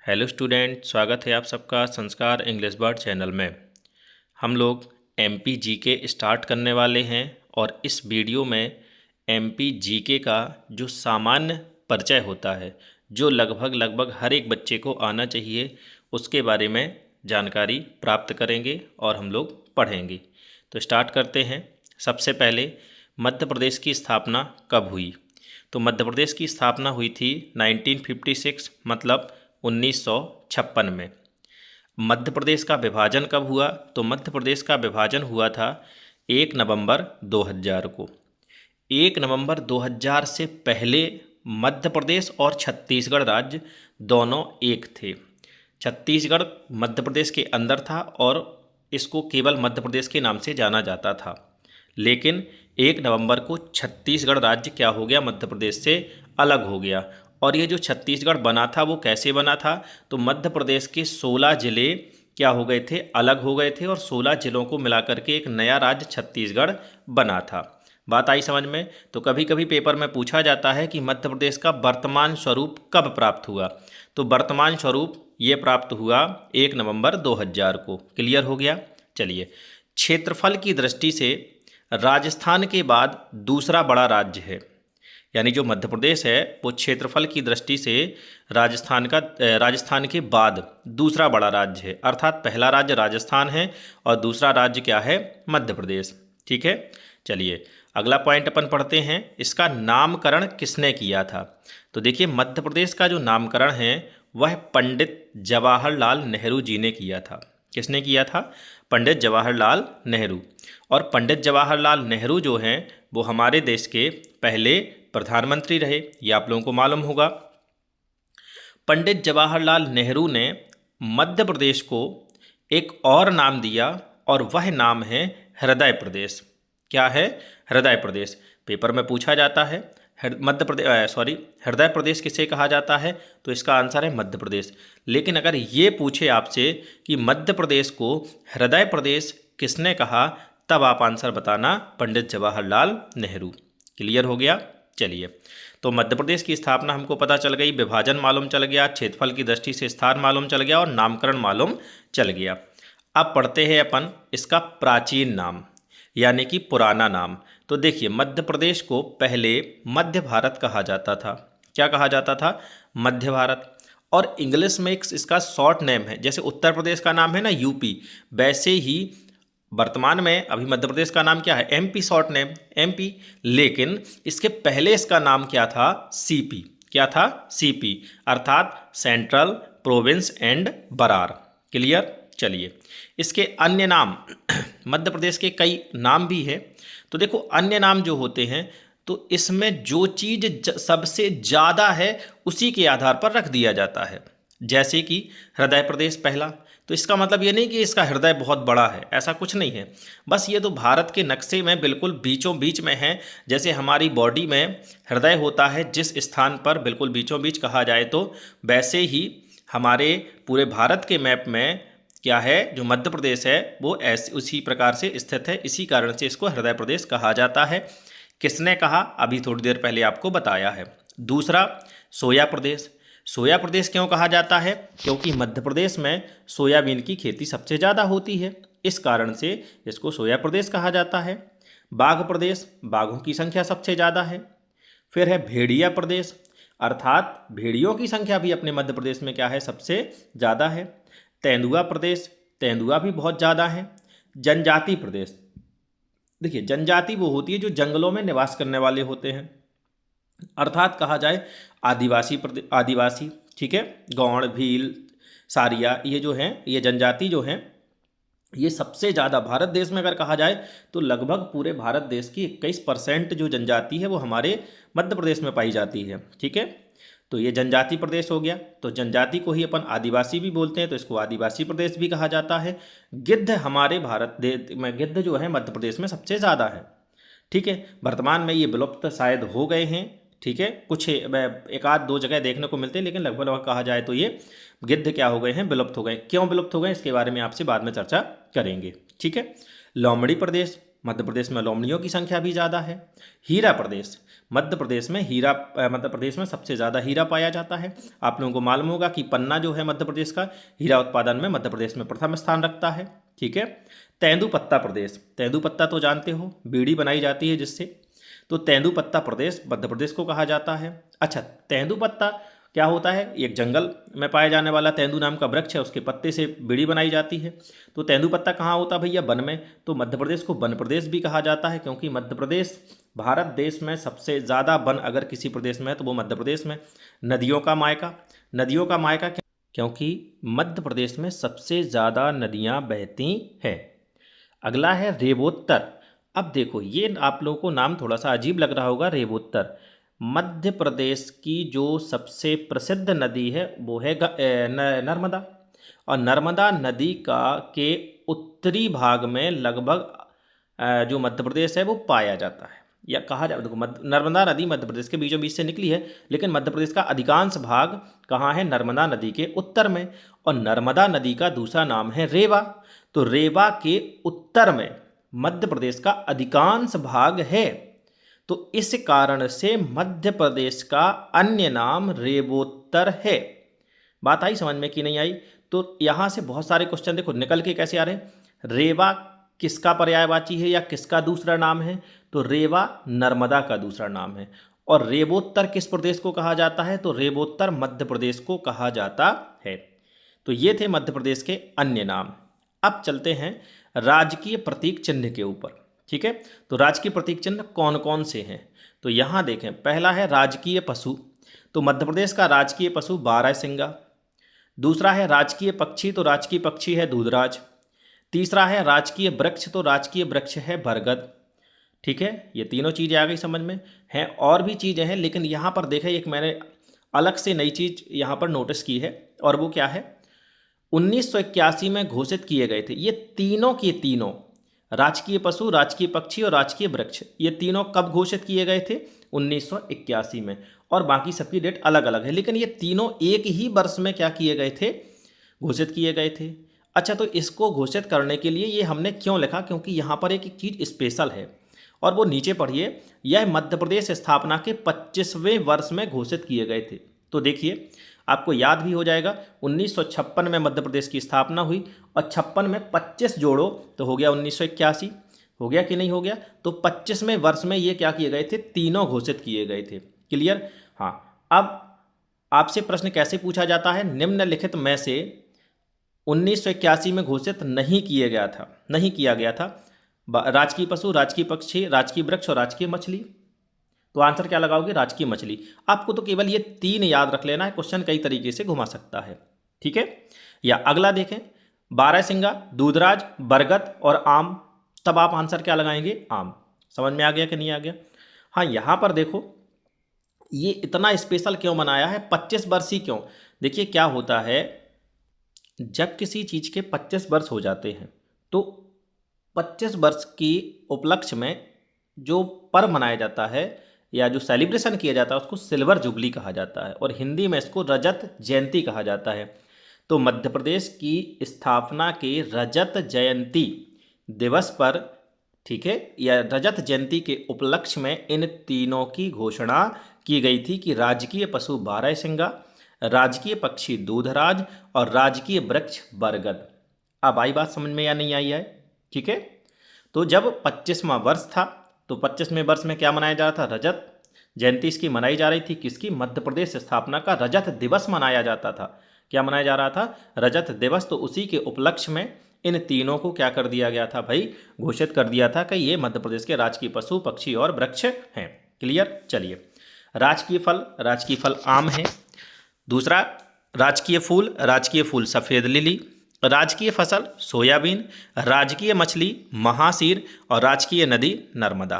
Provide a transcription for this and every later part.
Hello student, स्वागत है आप सबका संस्कार इंग्लिश वर्ड चैनल में। हम लोग एमपी जीके स्टार्ट करने वाले हैं और इस वीडियो में एमपी जीके का जो सामान्य परिचय होता है, जो लगभग हर एक बच्चे को आना चाहिए, उसके बारे में जानकारी प्राप्त करेंगे और हम लोग पढ़ेंगे। तो स्टार्ट करते हैं। सबसे पहले मध्य प्रदेश की स्थापना कब हुई? तो मध्य प्रदेश की स्थापना हुई थी 1956 मतलब 1956 में। मध्य प्रदेश का विभाजन कब हुआ? तो मध्य प्रदेश का विभाजन हुआ था 1 नवंबर 2000 को। 1 नवंबर 2000 से पहले मध्य प्रदेश और छत्तीसगढ़ राज्य दोनों एक थे। छत्तीसगढ़ मध्य प्रदेश के अंदर था और इसको केवल मध्य प्रदेश के नाम से जाना जाता था। लेकिन 1 नवंबर को छत्तीसगढ़ राज्य क्या हो गया? मध्य प्रदेश से अलग हो गया। और ये जो छत्तीसगढ़ बना था वो कैसे बना था? तो मध्य प्रदेश के 16 ज़िले क्या हो गए थे? अलग हो गए थे और 16 ज़िलों को मिलाकर के एक नया राज्य छत्तीसगढ़ बना था। बात आई समझ में? तो कभी कभी पेपर में पूछा जाता है कि मध्य प्रदेश का वर्तमान स्वरूप कब प्राप्त हुआ? तो वर्तमान स्वरूप ये प्राप्त हुआ 1 नवंबर 2000 को। क्लियर हो गया? चलिए, क्षेत्रफल की दृष्टि से राजस्थान के बाद दूसरा बड़ा राज्य है। यानी जो मध्य प्रदेश है वो क्षेत्रफल की दृष्टि से राजस्थान के बाद दूसरा बड़ा राज्य है। अर्थात पहला राज्य राजस्थान है और दूसरा राज्य क्या है? मध्य प्रदेश। ठीक है, चलिए अगला पॉइंट अपन पढ़ते हैं। इसका नामकरण किसने किया था? तो देखिए, मध्य प्रदेश का जो नामकरण है वह पंडित जवाहरलाल नेहरू जी ने किया था। किसने किया था? पंडित जवाहरलाल नेहरू। और पंडित जवाहरलाल नेहरू जो हैं वो हमारे देश के पहले प्रधानमंत्री रहे, ये आप लोगों को मालूम होगा। पंडित जवाहरलाल नेहरू ने मध्य प्रदेश को एक और नाम दिया और वह नाम है हृदय प्रदेश। क्या है? हृदय प्रदेश। पेपर में पूछा जाता है हृदय प्रदेश किसे कहा जाता है? तो इसका आंसर है मध्य प्रदेश। लेकिन अगर ये पूछे आपसे कि मध्य प्रदेश को हृदय प्रदेश किसने कहा, तब आप आंसर बताना पंडित जवाहरलाल नेहरू। क्लियर हो गया? चलिए, तो मध्य प्रदेश की स्थापना हमको पता चल गई, विभाजन मालूम चल गया, क्षेत्रफल की दृष्टि से स्थान मालूम चल गया और नामकरण मालूम चल गया। अब पढ़ते हैं अपन इसका प्राचीन नाम यानी कि पुराना नाम। तो देखिए, मध्य प्रदेश को पहले मध्य भारत कहा जाता था। क्या कहा जाता था? मध्य भारत। और इंग्लिश में इसका शॉर्ट नेम है, जैसे उत्तर प्रदेश का नाम है ना यूपी, वैसे ही वर्तमान में अभी मध्य प्रदेश का नाम क्या है? MP, short name MP. लेकिन इसके पहले इसका नाम क्या था? सीपी। क्या था? सीपी, अर्थात central province and Berar. Clear? चलिए, इसके अन्य नाम मध्य प्रदेश के कई नाम भी है। तो देखो, अन्य नाम जो होते हैं तो इसमें जो चीज़ सबसे ज़्यादा है उसी के आधार पर रख दिया जाता है। जैसे कि हृदय प्रदेश पहला, तो इसका मतलब ये नहीं कि इसका हृदय बहुत बड़ा है, ऐसा कुछ नहीं है। बस ये तो भारत के नक्शे में बिल्कुल बीचों बीच में है। जैसे हमारी बॉडी में हृदय होता है जिस स्थान पर बिल्कुल बीचों बीच कहा जाए, तो वैसे ही हमारे पूरे भारत के मैप में क्या है? जो मध्य प्रदेश है वो ऐसे उसी प्रकार से स्थित है। इसी कारण से इसको हृदय प्रदेश कहा जाता है। किसने कहा? अभी थोड़ी देर पहले आपको बताया है। दूसरा, सोया प्रदेश। सोया प्रदेश क्यों कहा जाता है? क्योंकि मध्य प्रदेश में सोयाबीन की खेती सबसे ज़्यादा होती है, इस कारण से इसको सोया प्रदेश कहा जाता है। बाघ प्रदेश, बाघों की संख्या सबसे ज़्यादा है। फिर है भेड़िया प्रदेश, अर्थात भेड़ियों की संख्या भी अपने मध्य प्रदेश में क्या है? सबसे ज़्यादा है। तेंदुआ प्रदेश, तेंदुआ भी बहुत ज़्यादा है। जनजाति प्रदेश, देखिए जनजाति वो होती है जो जंगलों में निवास करने वाले होते हैं, अर्थात कहा जाए आदिवासी। ठीक है, गौड़, भील, सारिया, ये जो हैं, ये जनजाति जो हैं, ये सबसे ज़्यादा भारत देश में अगर कहा जाए तो लगभग पूरे भारत देश की 21% जो जनजाति है वो हमारे मध्य प्रदेश में पाई जाती है। ठीक है, तो ये जनजाति प्रदेश हो गया। तो जनजाति को ही अपन आदिवासी भी बोलते हैं, तो इसको आदिवासी प्रदेश भी कहा जाता है। गिद्ध, हमारे भारत देश में गिद्ध जो है मध्य प्रदेश में सबसे ज़्यादा है। ठीक है, वर्तमान में ये विलुप्त शायद हो गए हैं। ठीक है, कुछ एक आध दो जगह देखने को मिलते हैं, लेकिन लगभग कहा जाए तो ये गिद्ध क्या हो गए हैं? विलुप्त हो गए। क्यों विलुप्त हो गए इसके बारे में आपसे बाद में चर्चा करेंगे। ठीक है, लोमड़ी प्रदेश, मध्य प्रदेश में लोमड़ियों की संख्या भी ज़्यादा है। हीरा प्रदेश, मध्य प्रदेश में मध्य प्रदेश में सबसे ज़्यादा हीरा पाया जाता है। आप लोगों को मालूम होगा कि पन्ना जो है मध्य प्रदेश का हीरा उत्पादन में मध्य प्रदेश में प्रथम स्थान रखता है। ठीक है। तेंदुपत्ता प्रदेश, तेंदुपत्ता तो जानते हो, बीड़ी बनाई जाती है जिससे, तो तेंदुपत्ता प्रदेश मध्य प्रदेश को कहा जाता है। अच्छा, तेंदुपत्ता क्या होता है? एक जंगल में पाया जाने वाला तेंदु नाम का वृक्ष है, उसके पत्ते से बीड़ी बनाई जाती है। तो तेंदुपत्ता कहाँ होता है भैया? वन में। तो मध्य प्रदेश को वन प्रदेश भी कहा जाता है, क्योंकि मध्य प्रदेश भारत देश में सबसे ज़्यादा वन अगर किसी प्रदेश में है तो वो मध्य प्रदेश में। नदियों का मायका, नदियों का मायका क्योंकि मध्य प्रदेश में सबसे ज़्यादा नदियाँ बहती हैं। अगला है रेवोत्तर। अब देखो, ये आप लोगों को नाम थोड़ा सा अजीब लग रहा होगा, रेवोत्तर। मध्य प्रदेश की जो सबसे प्रसिद्ध नदी है वो है नर्मदा, और नर्मदा नदी के उत्तरी भाग में लगभग जो मध्य प्रदेश है वो पाया जाता है, या कहा जाए, देखो नर्मदा नदी मध्य प्रदेश के बीचों बीच से निकली है, लेकिन मध्य प्रदेश का अधिकांश भाग कहाँ है? नर्मदा नदी के उत्तर में। और नर्मदा नदी का दूसरा नाम है रेवा। तो रेवा के उत्तर में मध्य प्रदेश का अधिकांश भाग है। तो इस कारण से मध्य प्रदेश का अन्य नाम रेवोत्तर है। बात आई समझ में कि नहीं आई? तो यहाँ से बहुत सारे क्वेश्चन देखो निकल के कैसे आ रहे हैं। रेवा किसका पर्यायवाची है या किसका दूसरा नाम है? तो रेवा नर्मदा का दूसरा नाम है। और रेवोत्तर किस प्रदेश को कहा जाता है? तो रेवोत्तर मध्य प्रदेश को कहा जाता है। तो ये थे मध्य प्रदेश के अन्य नाम। अब चलते हैं राजकीय प्रतीक चिन्ह के ऊपर। ठीक है, तो राजकीय प्रतीक चिन्ह कौन कौन से हैं? तो यहाँ देखें, पहला है राजकीय पशु। तो मध्य प्रदेश का राजकीय पशु बारहसिंगा। दूसरा है राजकीय पक्षी, तो राजकीय पक्षी है दूधराज। तीसरा है राजकीय वृक्ष, तो राजकीय वृक्ष है बरगद। ठीक है, ये तीनों चीज़ें आ गई समझ में। हैं और भी चीज़ें हैं, लेकिन यहाँ पर देखें एक मैंने अलग से नई चीज़ यहाँ पर नोटिस की है, और वो क्या है? 1981 में घोषित किए गए थे ये तीनों के तीनों, राजकीय पशु, राजकीय पक्षी और राजकीय वृक्ष, ये तीनों कब घोषित किए गए थे? 1981 में। और बाकी सबकी डेट अलग अलग है, लेकिन ये तीनों एक ही वर्ष में क्या किए गए थे? घोषित किए गए थे। अच्छा, तो इसको घोषित करने के लिए ये हमने क्यों लिखा? क्योंकि यहाँ पर एक चीज़ स्पेशल है, और वो नीचे पढ़िए। यह मध्य प्रदेश स्थापना के 25वें वर्ष में घोषित किए गए थे। तो देखिए, आपको याद भी हो जाएगा, 1956 में मध्य प्रदेश की स्थापना हुई, और 56 में 25 जोड़ो तो हो गया 1981। हो गया कि नहीं हो गया? तो 25वें वर्ष में ये क्या किए गए थे? तीनों घोषित किए गए थे। क्लियर? हाँ। अब आपसे प्रश्न कैसे पूछा जाता है? निम्नलिखित में से 1981 में घोषित नहीं किया गया था राजकीय पशु, राजकीय पक्षी, राजकीय वृक्ष और राजकीय मछली। तो आंसर क्या लगाओगे? राजकीय मछली। आपको तो केवल ये तीन याद रख लेना है, क्वेश्चन कई तरीके से घुमा सकता है। ठीक है। या अगला देखें, बारहसिंगा, दूधराज, बरगद और आम। तब आप आंसर क्या लगाएंगे? आम। समझ में आ गया कि नहीं आ गया? हाँ, यहाँ पर देखो, ये इतना स्पेशल क्यों बनाया है? 25 वर्ष ही क्यों? देखिए क्या होता है, जब किसी चीज़ के 25 वर्ष हो जाते हैं तो 25 वर्ष की उपलक्ष्य में जो पर्व मनाया जाता है या जो सेलिब्रेशन किया जाता है उसको सिल्वर जुबली कहा जाता है, और हिंदी में इसको रजत जयंती कहा जाता है। तो मध्य प्रदेश की स्थापना के रजत जयंती दिवस पर, ठीक है, या रजत जयंती के उपलक्ष्य में इन तीनों की घोषणा की गई थी कि राजकीय पशु बारहसिंगा, राजकीय पक्षी दूधराज और राजकीय वृक्ष बरगद। अब आई बात समझ में या नहीं आई है? ठीक है। तो जब 25वां वर्ष था तो 25वें वर्ष में क्या मनाया जा रहा था? रजत जयंती इसकी मनाई जा रही थी। किसकी? मध्य प्रदेश स्थापना का रजत दिवस मनाया जाता था। क्या मनाया जा रहा था? रजत दिवस। तो उसी के उपलक्ष्य में इन तीनों को क्या कर दिया गया था भाई? घोषित कर दिया था कि ये मध्य प्रदेश के राजकीय पशु, पक्षी और वृक्ष हैं। क्लियर? चलिए, राजकीय फल आम है। दूसरा, राजकीय फूल सफ़ेद लिली। राजकीय फसल सोयाबीन। राजकीय मछली महासीर। और राजकीय नदी नर्मदा।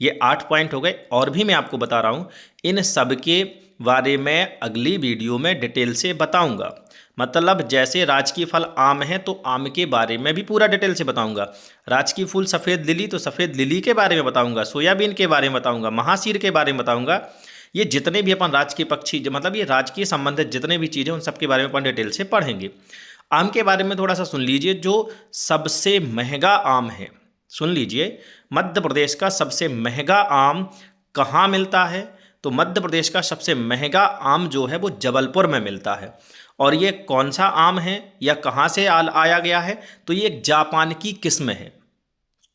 ये 8 पॉइंट हो गए, और भी मैं आपको बता रहा हूँ। इन सब के बारे में अगली वीडियो में डिटेल से बताऊंगा। मतलब जैसे राजकीय फल आम है तो आम के बारे में भी पूरा डिटेल से बताऊंगा। राजकीय फूल सफ़ेद लिली तो सफ़ेद लिली के बारे में बताऊंगा, सोयाबीन के बारे में बताऊंगा, महासीर के बारे में बताऊंगा। ये जितने भी अपन राजकीय पक्षी, मतलब ये राजकीय संबंधित जितने भी चीज़ें, उन सब के बारे में अपन डिटेल से पढ़ेंगे। आम के बारे में थोड़ा सा सुन लीजिए। जो सबसे महंगा आम है, सुन लीजिए, मध्य प्रदेश का सबसे महंगा आम कहाँ मिलता है? तो मध्य प्रदेश का सबसे महंगा आम जो है वो जबलपुर में मिलता है। और ये कौन सा आम है या कहाँ से आया गया है? तो ये एक जापान की किस्म है।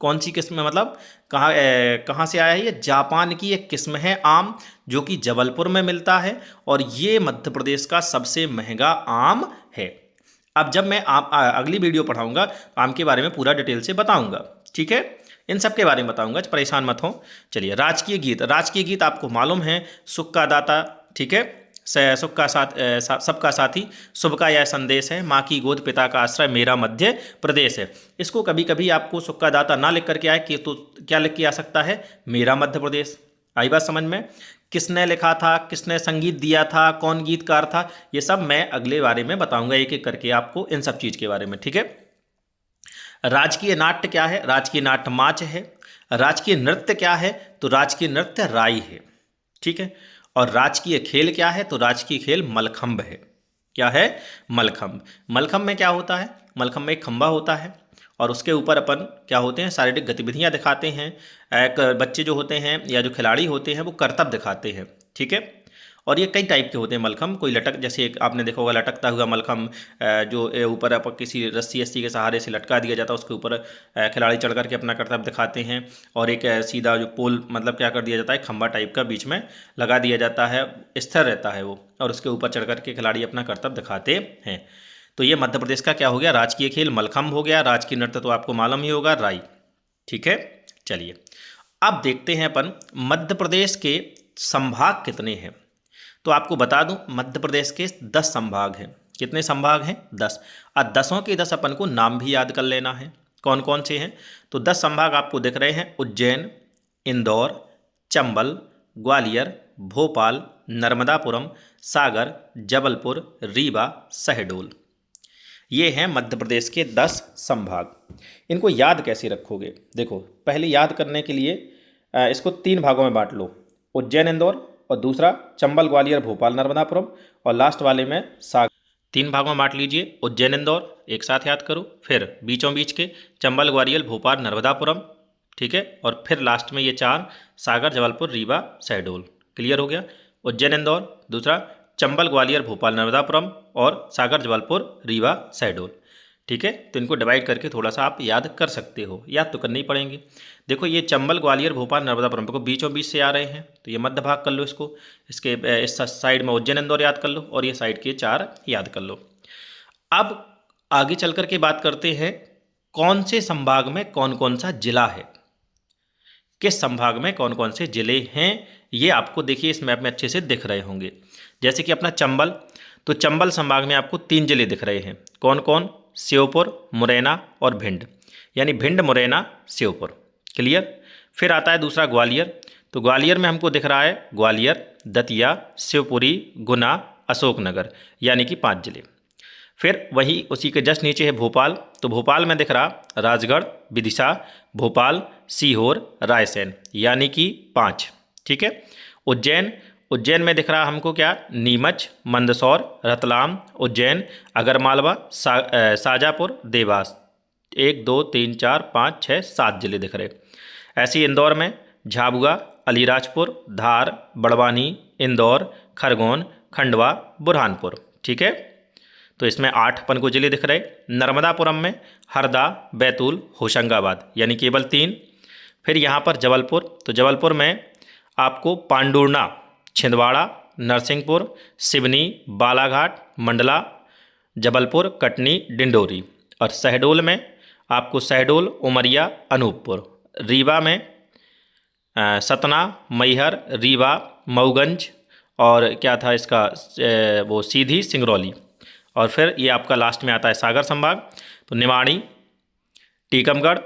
कौन सी किस्म है, मतलब कहाँ से आया है? ये जापान की एक किस्म है आम, जो कि जबलपुर में मिलता है और ये मध्य प्रदेश का सबसे महंगा आम है। अब जब मैं अगली वीडियो पढ़ाऊंगा तो आम के बारे में पूरा डिटेल से बताऊंगा, ठीक है? इन सब के बारे में बताऊंगा, परेशान मत हो। चलिए, राजकीय गीत। राजकीय गीत आपको मालूम है, सुख का दाता, ठीक है, सुख का साथ, सबका साथी, शुभ का यह संदेश है, माँ की गोद पिता का आश्रय, मेरा मध्य प्रदेश है। इसको कभी कभी आपको सुख का दाता ना लिख करके आए कि तो क्या लिख के आ सकता है? मेरा मध्य प्रदेश। आई बात समझ में? किसने लिखा था, किसने संगीत दिया था, कौन गीतकार था, ये सब मैं अगले बारे में बताऊंगा एक एक करके आपको, इन सब चीज़ के बारे में, ठीक है? राजकीय नाट्य क्या है? राजकीय नाट्य माच है। राजकीय नृत्य क्या है? तो राजकीय नृत्य राई है, ठीक है? और राजकीय खेल क्या है? तो राजकीय खेल मलखंभ है। क्या है? मलखंभ। मलखंभ में क्या होता है? मलखंभ में एक खंभा होता है और उसके ऊपर अपन क्या होते हैं, शारीरिक गतिविधियां दिखाते हैं। एक बच्चे जो होते हैं या जो खिलाड़ी होते हैं वो करतब दिखाते हैं, ठीक है? और ये कई टाइप के होते हैं मलखम्भ। कोई लटक, जैसे एक आपने देखा होगा लटकता हुआ मलखम्भ, जो ऊपर आप किसी रस्सी के सहारे से लटका दिया जाता है, उसके ऊपर खिलाड़ी चढ़ करके अपना करतब दिखाते हैं। और एक सीधा जो पोल, मतलब क्या कर दिया जाता है, खंभा टाइप का बीच में लगा दिया जाता है, स्थिर रहता है वो, और उसके ऊपर चढ़ करके खिलाड़ी अपना करतब दिखाते हैं। तो ये मध्य प्रदेश का क्या हो गया? राजकीय खेल मलखम्भ हो गया। राजकीय नृत्य तो आपको मालूम ही होगा, राई, ठीक है? चलिए, अब देखते हैं अपन मध्य प्रदेश के संभाग कितने हैं। तो आपको बता दूं, मध्य प्रदेश के 10 संभाग हैं। कितने संभाग हैं? 10। और 10 के 10 अपन को नाम भी याद कर लेना है, कौन कौन से हैं। तो 10 संभाग आपको दिख रहे हैं: उज्जैन, इंदौर, चंबल, ग्वालियर, भोपाल, नर्मदापुरम, सागर, जबलपुर, रीवा, शहडोल। ये हैं मध्य प्रदेश के 10 संभाग। इनको याद कैसे रखोगे? देखो, पहले याद करने के लिए इसको 3 भागों में बांट लो: उज्जैन, इंदौर, और दूसरा चंबल, ग्वालियर, भोपाल, नर्मदापुरम, और लास्ट वाले में सागर। 3 भागों में बांट लीजिए। उज्जैन, इंदौर एक साथ याद करो, फिर बीचों बीच के चंबल, ग्वालियर, भोपाल, नर्मदापुरम, ठीक है, और फिर लास्ट में ये 4 सागर, जबलपुर, रीवा, शहडोल। क्लियर हो गया? उज्जैन, इंदौर, दूसरा चंबल, ग्वालियर, भोपाल, नर्मदापुरम, और सागर, जबलपुर, रीवा, शहडोल, ठीक है? तो इनको डिवाइड करके थोड़ा सा आप याद कर सकते हो, याद तो करने ही पड़ेंगे। देखो, ये चंबल, ग्वालियर, भोपाल, नर्मदापुरम को बीचों बीच से आ रहे हैं, तो ये मध्य भाग कर लो इसको। इसके इस साइड में उज्जैन, इंदौर याद कर लो, और ये साइड के 4 याद कर लो। अब आगे चल कर के बात करते हैं कौन से संभाग में कौन कौन सा जिला है, किस संभाग में कौन कौन से जिले हैं, ये आपको देखिए इस मैप में अच्छे से दिख रहे होंगे। जैसे कि अपना चंबल, तो चंबल संभाग में आपको 3 जिले दिख रहे हैं। कौन कौन? श्योपुर, मुरैना और भिंड, यानी भिंड, मुरैना, श्योपुर। क्लियर? फिर आता है दूसरा ग्वालियर, तो ग्वालियर में हमको दिख रहा है ग्वालियर, दतिया, शिवपुरी, गुना, अशोकनगर, यानी कि 5 जिले। फिर वही उसी के जस्ट नीचे है भोपाल, तो भोपाल में दिख रहा राजगढ़, विदिशा, भोपाल, सीहोर, रायसेन, यानी कि 5, ठीक है। उज्जैन, उज्जैन में दिख रहा हमको क्या? नीमच, मंदसौर, रतलाम, उज्जैन, अगरमालवा, शाजापुर, देवास। 1 2 3 4 5 6 7 जिले दिख रहे। ऐसे ही इंदौर में झाबुआ, अलीराजपुर, धार, बड़वानी, इंदौर, खरगोन, खंडवा, बुरहानपुर, ठीक है। तो इसमें 8 अपन को जिले दिख रहे। नर्मदापुरम में हरदा, बैतूल, होशंगाबाद, यानी केवल 3। फिर यहाँ पर जबलपुर, तो जबलपुर में आपको पांडुर्ना, छिंदवाड़ा, नरसिंहपुर, सिवनी, बालाघाट, मंडला, जबलपुर, कटनी, डिंडोरी। और शहडोल में आपको शहडोल, उमरिया, अनूपपुर। रीवा में सतना, मैहर, रीवा, मऊगंज, और क्या था इसका वो सीधी, सिंगरौली। और फिर ये आपका लास्ट में आता है सागर संभाग, तो निमाड़ी, टीकमगढ़,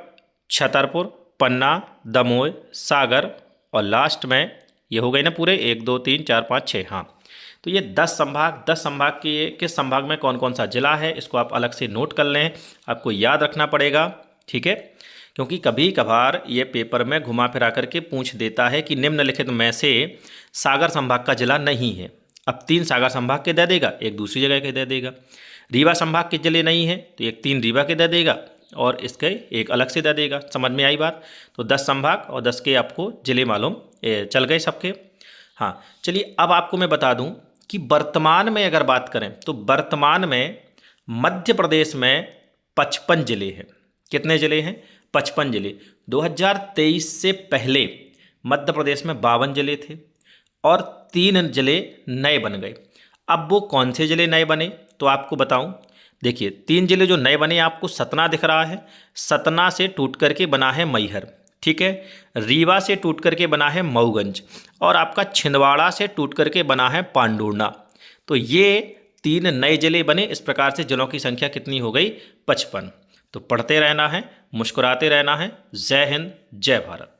छतरपुर, पन्ना, दमोह, सागर, और लास्ट में ये हो गए ना पूरे 1 2 3 4 5 6। हाँ, तो ये 10 संभाग, 10 संभाग के किस संभाग में कौन कौन सा जिला है, इसको आप अलग से नोट कर लें, आपको याद रखना पड़ेगा, ठीक है। क्योंकि कभी कभार ये पेपर में घुमा फिरा करके पूछ देता है कि निम्नलिखित में से सागर संभाग का जिला नहीं है। अब 3 सागर संभाग के दे देगा, एक दूसरी जगह के दे देगा। रीवा संभाग के जिले नहीं है तो एक 3 रीवा के दे देगा, और इसके एक अलग से दे देगा। समझ में आई बात? तो 10 संभाग और 10 के आपको जिले मालूम चल गए सबके। हाँ चलिए, अब आपको मैं बता दूं कि वर्तमान में अगर बात करें तो वर्तमान में मध्य प्रदेश में 55 जिले हैं। कितने जिले हैं? 55 जिले। 2023 से पहले मध्य प्रदेश में 52 जिले थे और 3 जिले नए बन गए। अब वो कौन से जिले नए बने तो आपको बताऊं। देखिए 3 जिले जो नए बने, आपको सतना दिख रहा है, सतना से टूट करके बना है मैहर, ठीक है। रीवा से टूट करके बना है मऊगंज और आपका छिंदवाड़ा से टूट करके बना है पांडुर्णा। तो ये 3 नए जिले बने। इस प्रकार से जिलों की संख्या कितनी हो गई? 55। तो पढ़ते रहना है, मुस्कुराते रहना है। जय हिंद, जय भारत।